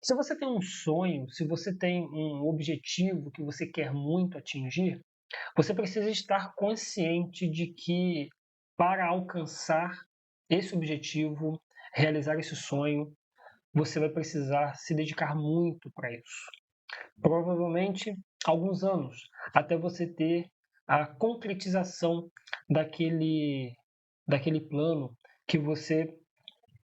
Se você tem um sonho, se você tem um objetivo que você quer muito atingir, você precisa estar consciente de que para alcançar esse objetivo, realizar esse sonho, você vai precisar se dedicar muito para isso. Provavelmente alguns anos, até você ter a concretização daquele plano que você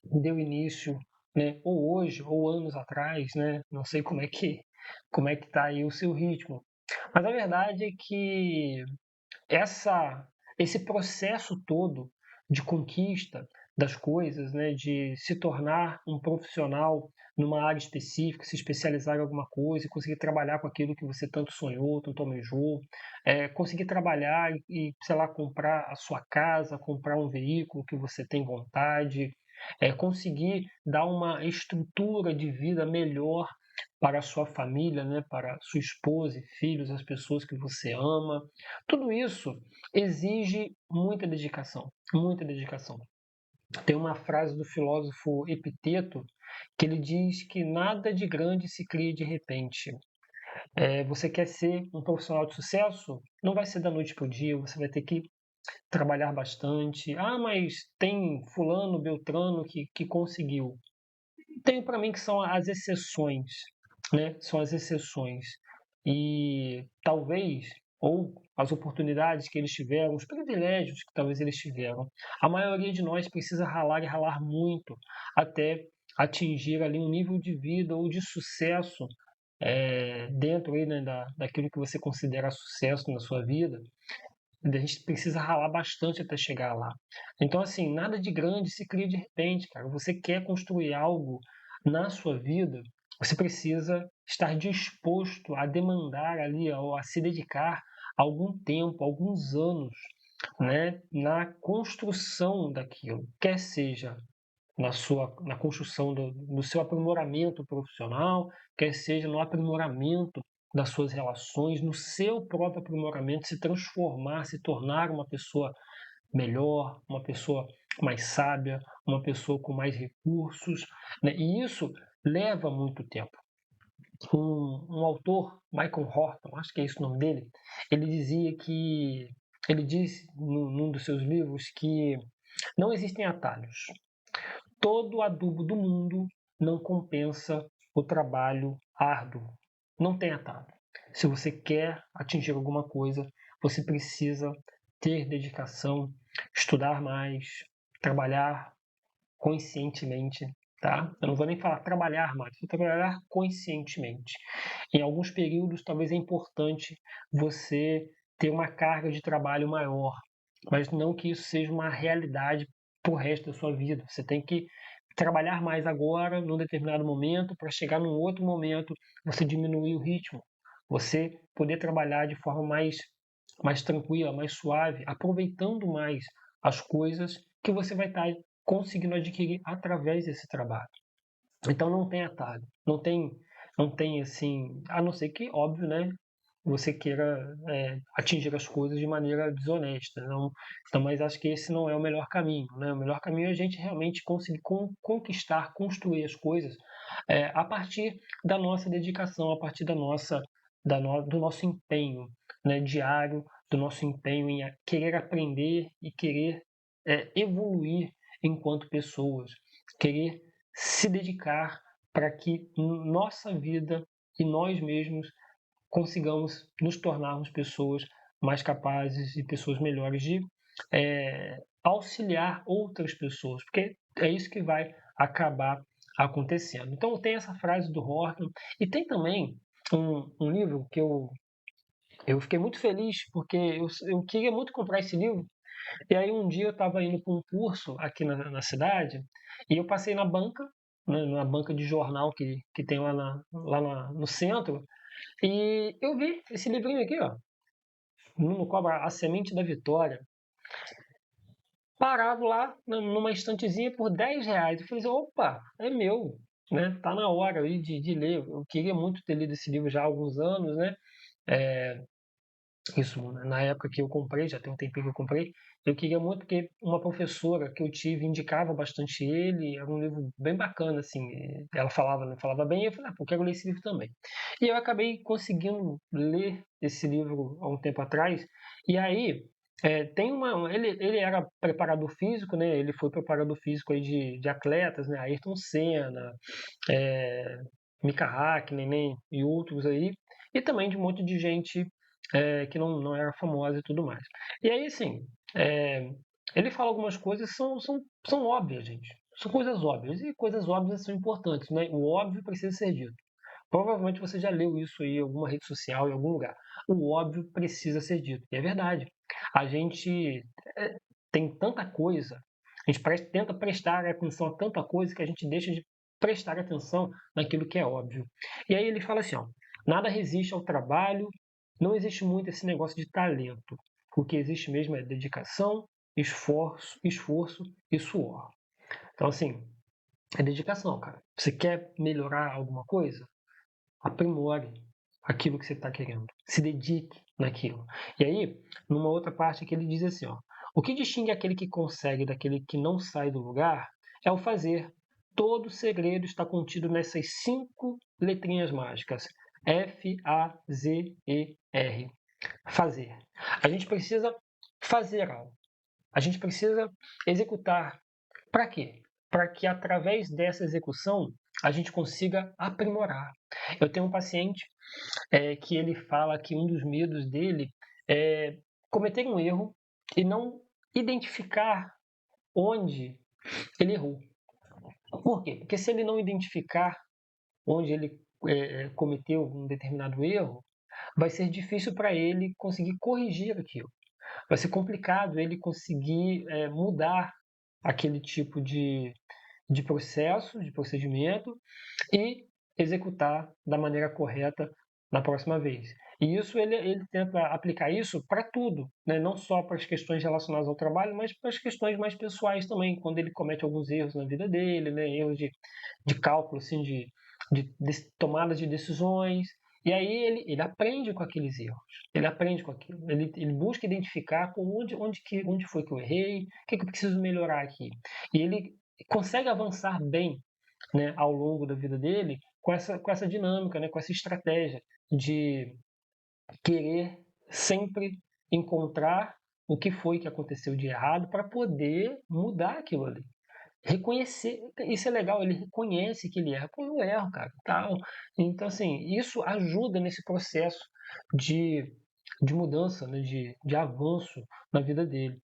deu início, né, ou hoje ou anos atrás, né, não sei como é que está aí o seu ritmo. Mas a verdade é que essa esse processo todo de conquista das coisas, né, de se tornar um profissional numa área específica, se especializar em alguma coisa e conseguir trabalhar com aquilo que você tanto sonhou, tanto almejou, conseguir trabalhar e, sei lá, comprar a sua casa, comprar um veículo que você tem vontade, conseguir dar uma estrutura de vida melhor para a sua família, né, para sua esposa e filhos, as pessoas que você ama. Tudo isso exige muita dedicação, muita dedicação. Tem uma frase do filósofo Epiteto que ele diz que nada de grande se cria de repente. Você quer ser um profissional de sucesso? Não vai ser da noite para o dia, você vai ter que trabalhar bastante. Ah, mas tem fulano, beltrano que conseguiu. Tenho para mim que são as exceções, né? São as exceções. E talvez, ou as oportunidades que eles tiveram, os privilégios que talvez eles tiveram, a maioria de nós precisa ralar e ralar muito até atingir ali um nível de vida ou de sucesso dentro aí, né, daquilo que você considera sucesso na sua vida. A gente precisa ralar bastante até chegar lá. Então, assim, nada de grande se cria de repente, cara. Você quer construir algo na sua vida, você precisa estar disposto a demandar ali, ou a se dedicar algum tempo, alguns anos, né, na construção daquilo, quer seja na construção do seu aprimoramento profissional, quer seja no aprimoramento das suas relações, no seu próprio aprimoramento, se transformar, se tornar uma pessoa melhor, uma pessoa mais sábia, uma pessoa com mais recursos, né? E isso leva muito tempo. Um autor, Michael Horton, acho que é esse o nome dele, ele dizia que ele diz num dos seus livros que não existem atalhos. Todo adubo do mundo não compensa o trabalho árduo. Não tem atalho. Se você quer atingir alguma coisa, você precisa ter dedicação, estudar mais, trabalhar conscientemente, tá? Eu não vou nem falar trabalhar mais, vou trabalhar conscientemente. Em alguns períodos, talvez é importante você ter uma carga de trabalho maior, mas não que isso seja uma realidade para o resto da sua vida. Você tem que trabalhar mais agora, num determinado momento, para chegar num outro momento, você diminuir o ritmo, você poder trabalhar de forma mais tranquila, mais suave, aproveitando mais as coisas que você vai estar conseguindo adquirir através desse trabalho. Então não tem atalho, não tem assim, a não ser que, óbvio, né, você queira atingir as coisas de maneira desonesta. Não, então, mas acho que esse não é o melhor caminho. Né? O melhor caminho é a gente realmente conseguir conquistar, construir as coisas a partir da nossa dedicação, a partir do nosso empenho, né, diário, do nosso empenho em querer aprender e querer evoluir enquanto pessoas, querer se dedicar para que nossa vida e nós mesmos consigamos nos tornarmos pessoas mais capazes e pessoas melhores de auxiliar outras pessoas, porque é isso que vai acabar acontecendo. Então tem essa frase do Horton e tem também um livro que eu fiquei muito feliz porque eu queria muito comprar esse livro e aí um dia eu estava indo para um curso aqui na cidade e eu passei na banca, né, na banca de jornal que tem no centro, e eu vi esse livrinho aqui, ó, Nuno Cobra, A Semente da Vitória, parado lá numa estantezinha por R$ 10. Eu falei assim, opa, é meu, né? Tá na hora aí de ler. Eu queria muito ter lido esse livro já há alguns anos, né? Isso, né, na época que eu comprei, já tem um tempinho que eu comprei, eu queria muito porque uma professora que eu tive indicava bastante ele, era um livro bem bacana, assim, ela falava, né, falava bem, e eu falei: "Ah, pô, eu quero ler esse livro também". E eu acabei conseguindo ler esse livro há um tempo atrás, e aí, tem ele era preparador físico, né, ele foi preparador físico aí de atletas, né, Ayrton Senna, eh, Mika Hakkinen, né, e outros aí, e também de um monte de gente que não era famosa e tudo mais. E aí, assim, é, ele fala algumas coisas que são óbvias, gente. São coisas óbvias, e coisas óbvias são importantes, né? O óbvio precisa ser dito. Provavelmente você já leu isso aí em alguma rede social, em algum lugar. O óbvio precisa ser dito, e é verdade. A gente tem tanta coisa, a gente tenta prestar atenção a tanta coisa que a gente deixa de prestar atenção naquilo que é óbvio. E aí ele fala assim, ó, nada resiste ao trabalho, não existe muito esse negócio de talento. O que existe mesmo é dedicação, esforço e suor. Então, assim, é dedicação, cara. Você quer melhorar alguma coisa? Aprimore aquilo que você está querendo. Se dedique naquilo. E aí, numa outra parte que ele diz assim, ó, o que distingue aquele que consegue daquele que não sai do lugar é o fazer. Todo o segredo está contido nessas 5 letrinhas mágicas. Fazer. Fazer. A gente precisa fazer algo. A gente precisa executar. Para quê? Para que através dessa execução a gente consiga aprimorar. Eu tenho um paciente que ele fala que um dos medos dele é cometer um erro e não identificar onde ele errou. Por quê? Porque se ele não identificar onde ele cometeu um determinado erro, vai ser difícil para ele conseguir corrigir aquilo. Vai ser complicado ele conseguir mudar aquele tipo de processo, de procedimento e executar da maneira correta na próxima vez. E isso ele tenta aplicar isso para tudo, né? Não só para as questões relacionadas ao trabalho, mas para as questões mais pessoais também, quando ele comete alguns erros na vida dele, né? Erros de cálculo, assim, de tomada de decisões. E aí ele aprende com aqueles erros, ele aprende com aquilo, ele busca identificar onde foi que eu errei, o que eu preciso melhorar aqui. E ele consegue avançar bem, né, ao longo da vida dele com essa dinâmica, né, com essa estratégia de querer sempre encontrar o que foi que aconteceu de errado para poder mudar aquilo ali. Reconhecer, isso é legal, ele reconhece que ele erra. Pô, eu erro, cara, tal. Então, assim, isso ajuda nesse processo de, de mudança, né, de avanço na vida dele.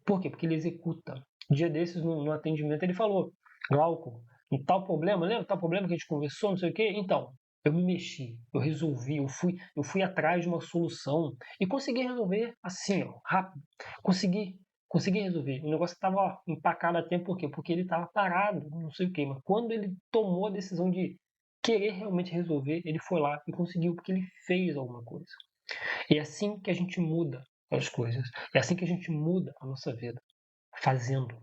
Por quê? Porque ele executa. Um dia desses, no atendimento, ele falou: Glauco, um tal problema, lembra tal problema que a gente conversou, não sei o quê? Então, eu me mexi, eu resolvi, eu fui atrás de uma solução e consegui resolver assim, ó, rápido. Consegui resolver. O negócio estava empacado a tempo, por quê? Porque ele estava parado, não sei o quê. Mas quando ele tomou a decisão de querer realmente resolver, ele foi lá e conseguiu, porque ele fez alguma coisa. E é assim que a gente muda as coisas. É assim que a gente muda a nossa vida, fazendo,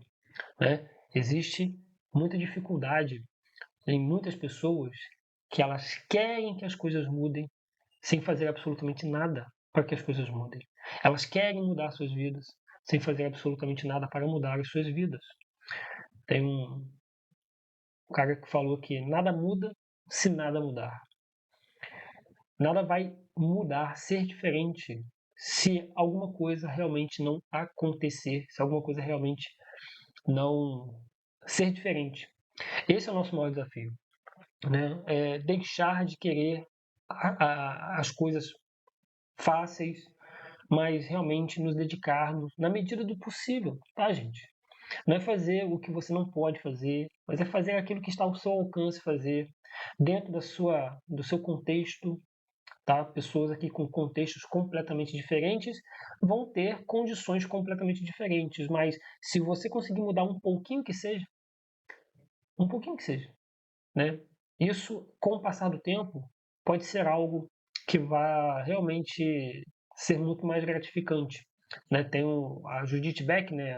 né? Existe muita dificuldade em muitas pessoas que elas querem que as coisas mudem sem fazer absolutamente nada para que as coisas mudem. Elas querem mudar suas vidas sem fazer absolutamente nada para mudar as suas vidas. Tem um cara que falou que nada muda se nada mudar. Nada vai mudar, ser diferente, se alguma coisa realmente não acontecer, se alguma coisa realmente não ser diferente. Esse é o nosso maior desafio, né? É deixar de querer as coisas fáceis, mas realmente nos dedicarmos na medida do possível, tá, gente? Não é fazer o que você não pode fazer, mas é fazer aquilo que está ao seu alcance fazer, dentro do seu contexto, tá? Pessoas aqui com contextos completamente diferentes vão ter condições completamente diferentes, mas se você conseguir mudar um pouquinho que seja, né? Isso, com o passar do tempo, pode ser algo que vai realmente ser muito mais gratificante, né? Tem a Judith Beck, né?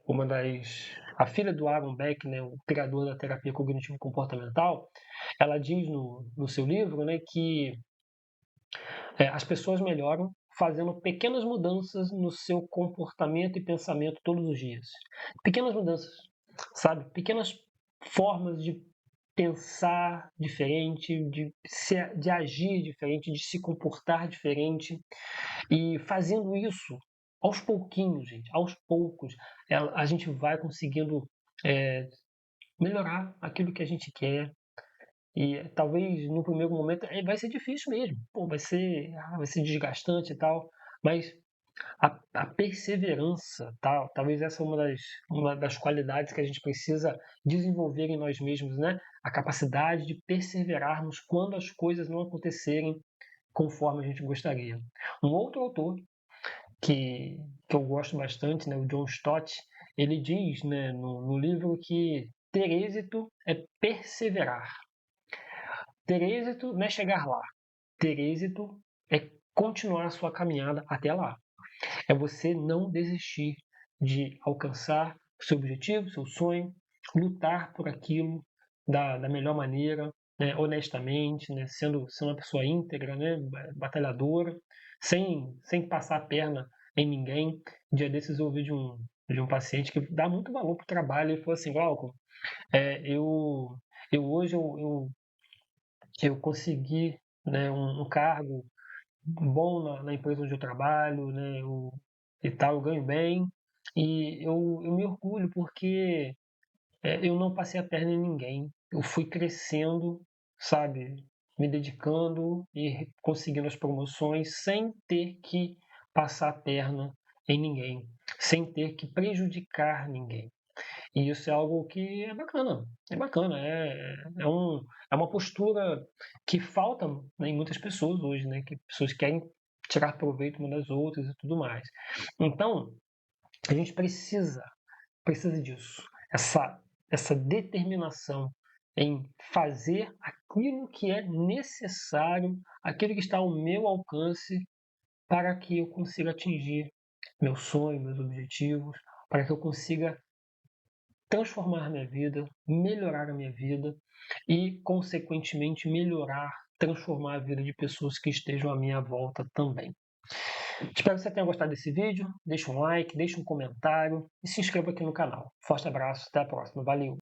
Uma das a filha do Aaron Beck, né? O criador da terapia cognitivo comportamental, ela diz no seu livro, né? Que As pessoas melhoram fazendo pequenas mudanças no seu comportamento e pensamento todos os dias. Pequenas mudanças, sabe? Pequenas formas de pensar diferente, de agir diferente, de se comportar diferente. E fazendo isso aos pouquinhos, gente, aos poucos, a gente vai conseguindo é, melhorar aquilo que a gente quer. E talvez no primeiro momento vai ser difícil mesmo, pô, vai ser desgastante e tal, mas a perseverança, tá? Talvez essa é uma das qualidades que a gente precisa desenvolver em nós mesmos, né? A capacidade de perseverarmos quando as coisas não acontecerem conforme a gente gostaria. Um outro autor que, que eu gosto bastante, né, o John Stott, ele diz, né, no livro que ter êxito é perseverar. Ter êxito não é chegar lá. Ter êxito é continuar a sua caminhada até lá. É você não desistir de alcançar o seu objetivo, seu sonho, lutar por aquilo da melhor maneira, né, honestamente, né, sendo uma pessoa íntegra, né, batalhadora, sem passar a perna em ninguém. Um dia desses eu ouvi de um paciente que dá muito valor para o trabalho. Ele falou assim: Glauco, eu hoje eu consegui, né, um cargo bom na empresa onde eu trabalho, né, e tal, eu ganho bem, e eu me orgulho porque eu não passei a perna em ninguém. Eu fui crescendo, sabe, me dedicando e conseguindo as promoções sem ter que passar a perna em ninguém, sem ter que prejudicar ninguém. E isso é algo que é bacana, é uma postura que falta, né, em muitas pessoas hoje, né, que pessoas querem tirar proveito uma das outras e tudo mais. Então, a gente precisa disso, essa determinação em fazer aquilo que é necessário, aquilo que está ao meu alcance para que eu consiga atingir meu sonho, meus objetivos, para que eu consiga transformar a minha vida, melhorar a minha vida e, consequentemente, melhorar, transformar a vida de pessoas que estejam à minha volta também. Espero que você tenha gostado desse vídeo. Deixa um like, deixa um comentário e se inscreva aqui no canal. Forte abraço, até a próxima. Valeu!